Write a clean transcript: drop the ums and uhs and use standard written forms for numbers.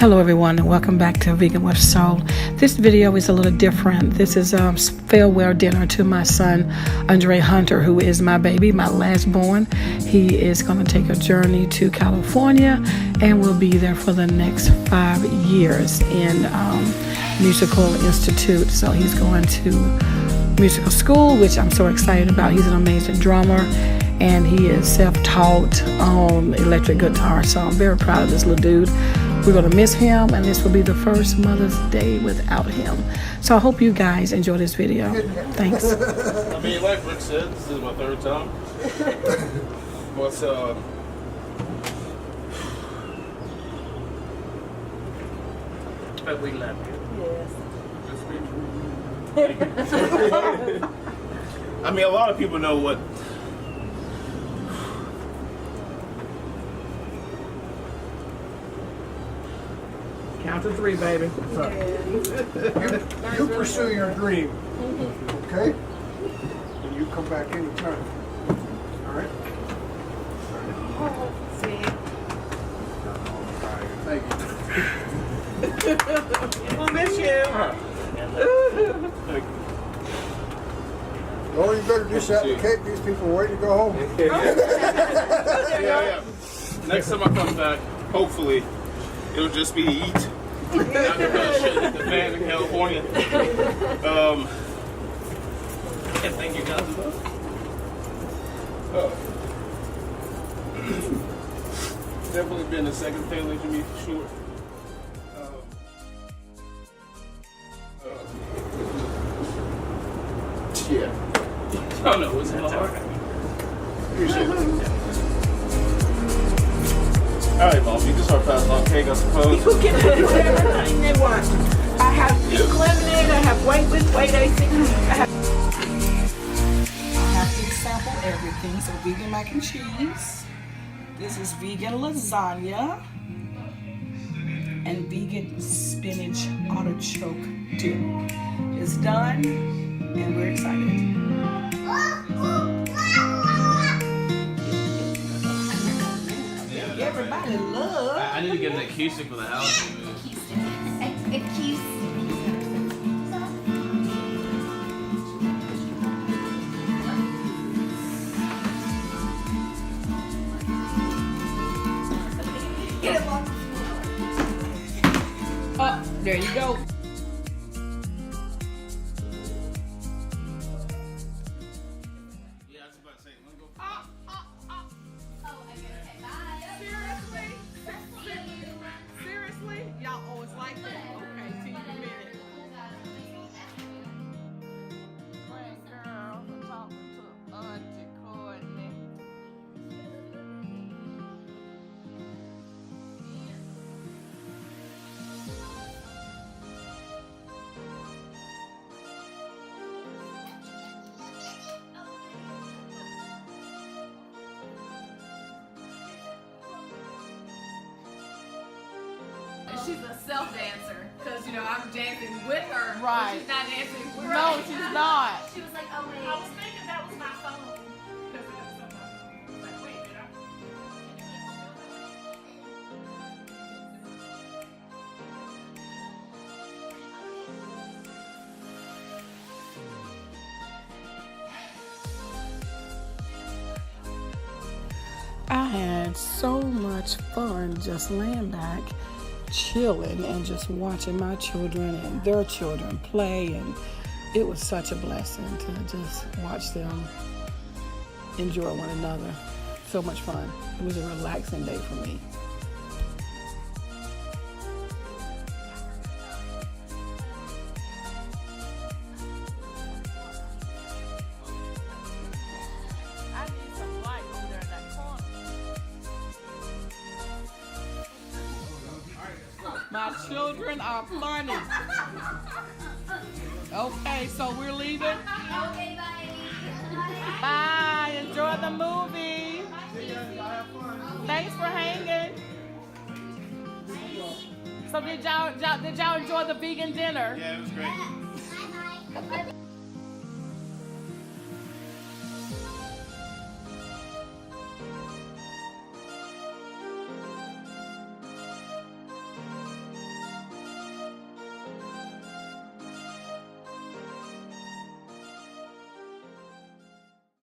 Hello everyone and welcome back to Vegan with Soul. This video is a little different. This is a farewell dinner to my son Andre Hunter, who is my baby, my last born. He is going to take a journey to California and will be there for the next 5 years in Musical Institute. So he's going to musical school, which I'm so excited about. He's an amazing drummer and he is self-taught on electric guitar, so I'm very proud of this little dude. We're going to miss him, and this will be the first Mother's Day without him. So I hope you guys enjoy this video. Thanks. I mean, like Rick said, this is my third time. What's but we love you. Yes. I mean, a lot of people know what. Count to 3, baby. You pursue your dream, okay? And you come back anytime. All right? Thank you. We'll miss you. Oh, you better do something. Cake. These people are waiting to go home. Yeah. Next time I come back, hopefully, it'll just be to eat. Not to really shit at the fan in California. And thank you guys as well. Definitely been a second family to me for sure. Yeah. Oh no, it's hard. Appreciate it. Alright, Mom, you can start passing on cake, I suppose. People can put everything they want. I have peak lemonade, I have white with white icing. I have to sample everything. So vegan mac and cheese. This is vegan lasagna. And vegan spinach artichoke dip. It's done, and we're excited. Everybody love. I need to get an acoustic for the house. Get it, Mom. Oh, there you go. She's a self-dancer, because, you know, I'm dancing with her. Right. She's not dancing with No, her. she's not. She was like, oh, wait. I was thinking that was my phone. Because it was on my phone. I was like, wait, did I? I had so much fun just laying back, chilling, and just watching my children and their children play, and it was such a blessing to just watch them enjoy one another. So much fun. It was a relaxing day for me. My children are funny. Okay, so we're leaving. Okay, bye. Bye. Enjoy the movie. Thanks for hanging. So did y'all enjoy the vegan dinner? Yeah, it was great.